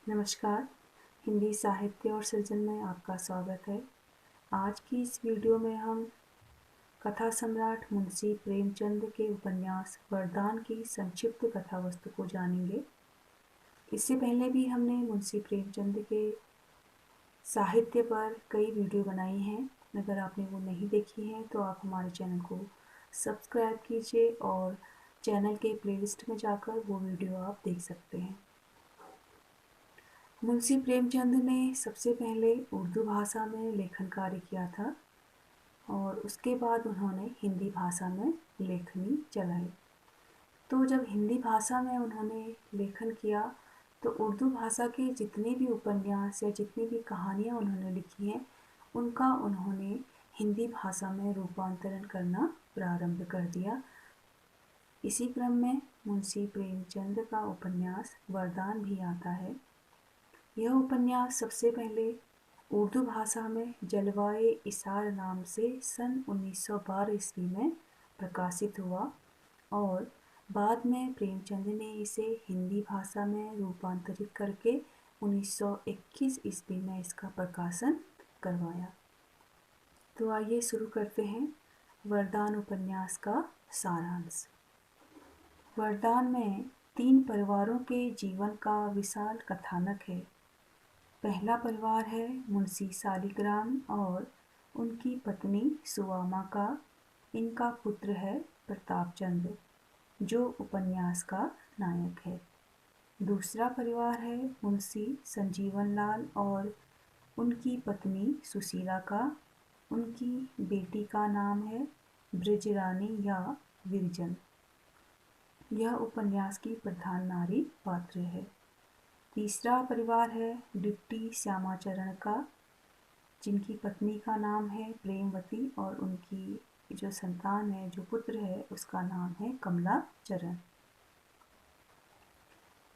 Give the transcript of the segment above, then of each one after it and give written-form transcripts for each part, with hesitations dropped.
नमस्कार। हिंदी साहित्य और सृजन में आपका स्वागत है। आज की इस वीडियो में हम कथा सम्राट मुंशी प्रेमचंद के उपन्यास वरदान की संक्षिप्त कथा वस्तु को जानेंगे। इससे पहले भी हमने मुंशी प्रेमचंद के साहित्य पर कई वीडियो बनाई हैं। अगर आपने वो नहीं देखी हैं तो आप हमारे चैनल को सब्सक्राइब कीजिए और चैनल के प्लेलिस्ट में जाकर वो वीडियो आप देख सकते हैं। मुंशी प्रेमचंद ने सबसे पहले उर्दू भाषा में लेखन कार्य किया था और उसके बाद उन्होंने हिंदी भाषा में लेखनी चलाई। तो जब हिंदी भाषा में उन्होंने लेखन किया तो उर्दू भाषा के जितने भी उपन्यास या जितनी भी कहानियाँ उन्होंने लिखी हैं उनका उन्होंने हिंदी भाषा में रूपांतरण करना प्रारंभ कर दिया। इसी क्रम में मुंशी प्रेमचंद का उपन्यास वरदान भी आता है। यह उपन्यास सबसे पहले उर्दू भाषा में जलवाए इसार नाम से सन 1912 ईस्वी में प्रकाशित हुआ और बाद में प्रेमचंद ने इसे हिंदी भाषा में रूपांतरित करके 1921 ईस्वी में इसका प्रकाशन करवाया। तो आइए शुरू करते हैं वरदान उपन्यास का सारांश। वरदान में 3 परिवारों के जीवन का विशाल कथानक है। पहला परिवार है मुंशी सालिग्राम और उनकी पत्नी सुवामा का। इनका पुत्र है प्रतापचंद जो उपन्यास का नायक है। दूसरा परिवार है मुंशी संजीवन लाल और उनकी पत्नी सुशीला का। उनकी बेटी का नाम है ब्रजरानी या विरजन। यह उपन्यास की प्रधान नारी पात्र है। तीसरा परिवार है डिप्टी श्यामाचरण का, जिनकी पत्नी का नाम है प्रेमवती और उनकी जो संतान है, जो पुत्र है, उसका नाम है कमलाचरण।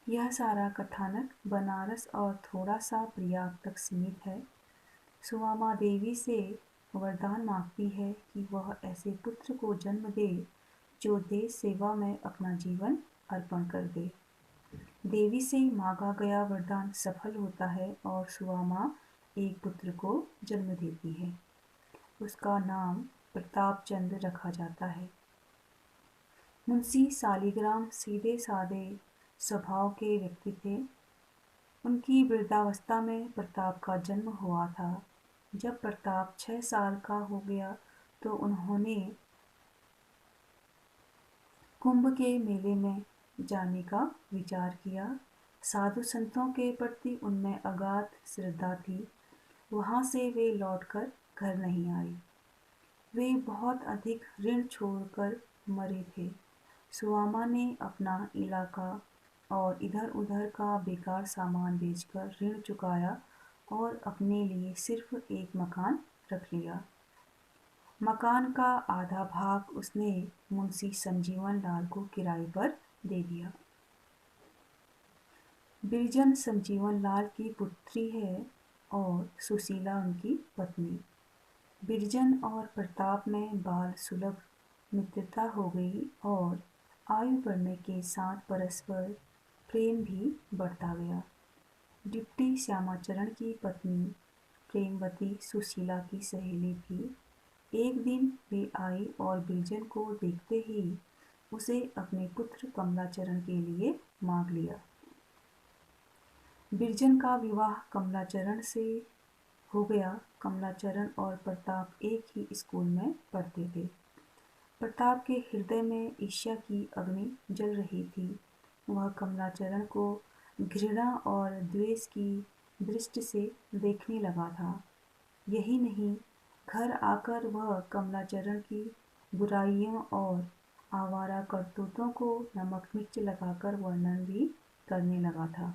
यह सारा कथानक बनारस और थोड़ा सा प्रयाग तक सीमित है। सुवामा देवी से वरदान मांगती है कि वह ऐसे पुत्र को जन्म दे जो देश सेवा में अपना जीवन अर्पण कर दे। देवी से मांगा गया वरदान सफल होता है और सुवामा एक पुत्र को जन्म देती है। उसका नाम प्रतापचंद रखा जाता है। मुंशी सालिग्राम सीधे साधे स्वभाव के व्यक्ति थे। उनकी वृद्धावस्था में प्रताप का जन्म हुआ था। जब प्रताप 6 साल का हो गया तो उन्होंने कुंभ के मेले में जाने का विचार किया। साधु संतों के प्रति उनमें अगाध श्रद्धा थी। वहाँ से वे लौटकर घर नहीं आए। वे बहुत अधिक ऋण छोड़कर मरे थे। सुवामा ने अपना इलाका और इधर उधर का बेकार सामान बेचकर ऋण चुकाया और अपने लिए सिर्फ एक मकान रख लिया। मकान का आधा भाग उसने मुंशी संजीवन लाल को किराए पर दे दिया। बिरजन संजीवन लाल की पुत्री है और सुशीला उनकी पत्नी। बिरजन और प्रताप में बाल सुलभ मित्रता हो गई और आयु बढ़ने के साथ परस्पर प्रेम भी बढ़ता गया। डिप्टी श्यामाचरण की पत्नी प्रेमवती सुशीला की सहेली थी। एक दिन वे आई और बिरजन को देखते ही उसे अपने पुत्र कमलाचरण के लिए मांग लिया। बिरजन का विवाह कमलाचरण से हो गया। कमलाचरण और प्रताप एक ही स्कूल में पढ़ते थे। प्रताप के हृदय में ईर्ष्या की अग्नि जल रही थी। वह कमलाचरण को घृणा और द्वेष की दृष्टि से देखने लगा था। यही नहीं, घर आकर वह कमलाचरण की बुराइयों और आवारा करतूतों को नमक मिर्च लगाकर वर्णन भी करने लगा था।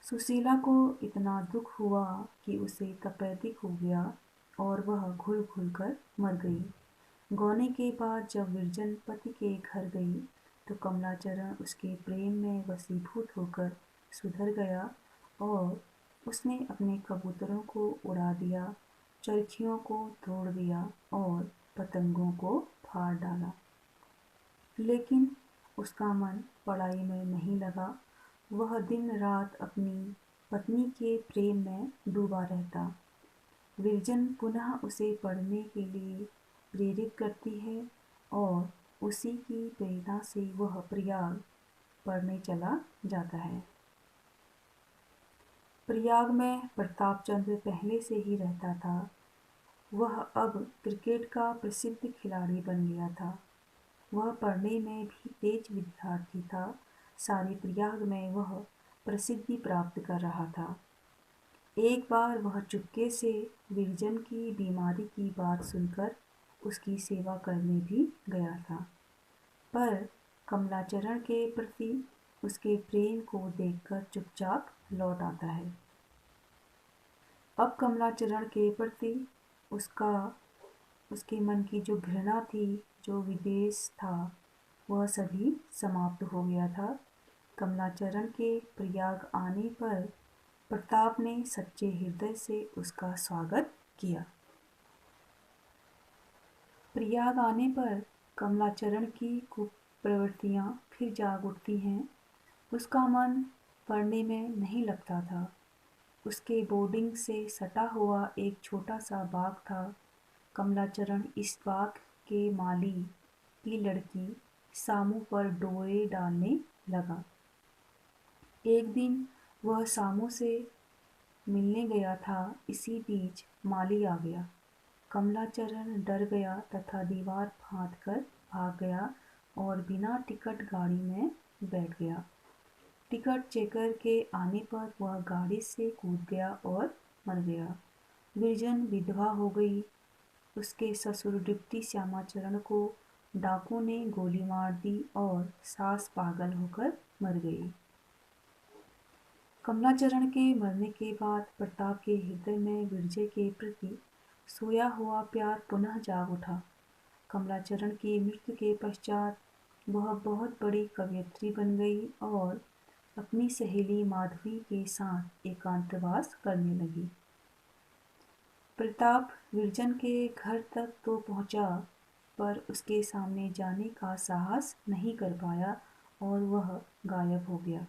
सुशीला को इतना दुख हुआ कि उसे तपेदिक हो गया और वह घुल घुल कर मर गई। गौने के बाद जब विरजन पति के घर गई तो कमलाचरण उसके प्रेम में वशीभूत होकर सुधर गया और उसने अपने कबूतरों को उड़ा दिया, चरखियों को तोड़ दिया और पतंगों को फाड़ डाला। लेकिन उसका मन पढ़ाई में नहीं लगा। वह दिन रात अपनी पत्नी के प्रेम में डूबा रहता। विरजन पुनः उसे पढ़ने के लिए प्रेरित करती है और उसी की प्रेरणा से वह प्रयाग पढ़ने चला जाता है। प्रयाग में प्रतापचंद्र पहले से ही रहता था। वह अब क्रिकेट का प्रसिद्ध खिलाड़ी बन गया था। वह पढ़ने में भी तेज विद्यार्थी था। सारे प्रयाग में वह प्रसिद्धि प्राप्त कर रहा था। एक बार वह चुपके से विरजन की बीमारी की बात सुनकर उसकी सेवा करने भी गया था, पर कमलाचरण के प्रति उसके प्रेम को देखकर चुपचाप लौट आता है। अब कमलाचरण के प्रति उसके मन की जो घृणा थी, जो विद्वेष था, वह सभी समाप्त हो गया था। कमलाचरण के प्रयाग आने पर प्रताप ने सच्चे हृदय से उसका स्वागत किया। प्रयाग आने पर कमलाचरण की कुप्रवृत्तियां फिर जाग उठती हैं। उसका मन पढ़ने में नहीं लगता था। उसके बोर्डिंग से सटा हुआ एक छोटा सा बाग था। कमलाचरण इस बाग के माली की लड़की सामू पर डोरे डालने लगा। एक दिन वह सामू से मिलने गया था। इसी बीच माली आ गया। कमलाचरण डर गया तथा दीवार फांद कर भाग गया और बिना टिकट गाड़ी में बैठ गया। टिकट चेकर के आने पर वह गाड़ी से कूद गया और मर गया। विरजन विधवा हो गई। उसके ससुर डिप्टी श्यामाचरण को डाकू ने गोली मार दी और सास पागल होकर मर गई। कमलाचरण के मरने के बाद प्रताप के हृदय में विरजय के प्रति सोया हुआ प्यार पुनः जाग उठा। कमलाचरण की मृत्यु के पश्चात वह बहुत बड़ी कवयित्री बन गई और अपनी सहेली माधवी के साथ एकांतवास करने लगी। प्रताप विरजन के घर तक तो पहुंचा, पर उसके सामने जाने का साहस नहीं कर पाया और वह गायब हो गया।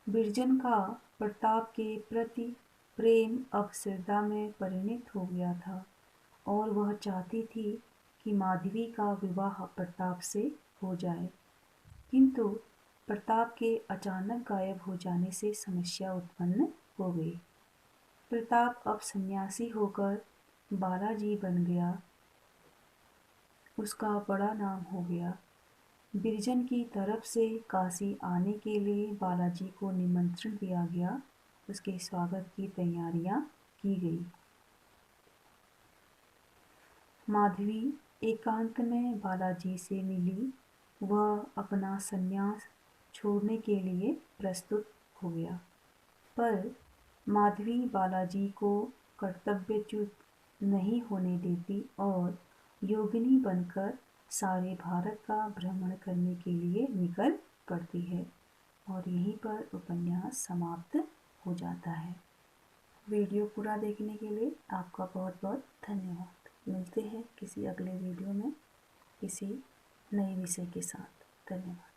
विरजन का प्रताप के प्रति प्रेम अब श्रद्धा में परिणत हो गया था और वह चाहती थी कि माधवी का विवाह प्रताप से हो जाए, किंतु प्रताप के अचानक गायब हो जाने से समस्या उत्पन्न हो गई। प्रताप अब सन्यासी होकर बालाजी बन गया। उसका बड़ा नाम हो गया। विरजन की तरफ से काशी आने के लिए बालाजी को निमंत्रण दिया गया। उसके स्वागत की तैयारियां की गई। माधवी एकांत में बालाजी से मिली। वह अपना संन्यास छोड़ने के लिए प्रस्तुत हो गया, पर माधवी बालाजी को कर्तव्यच्युत नहीं होने देती और योगिनी बनकर सारे भारत का भ्रमण करने के लिए निकल पड़ती है और यहीं पर उपन्यास समाप्त हो जाता है। वीडियो पूरा देखने के लिए आपका बहुत बहुत धन्यवाद। मिलते हैं किसी अगले वीडियो में किसी नए विषय के साथ। धन्यवाद।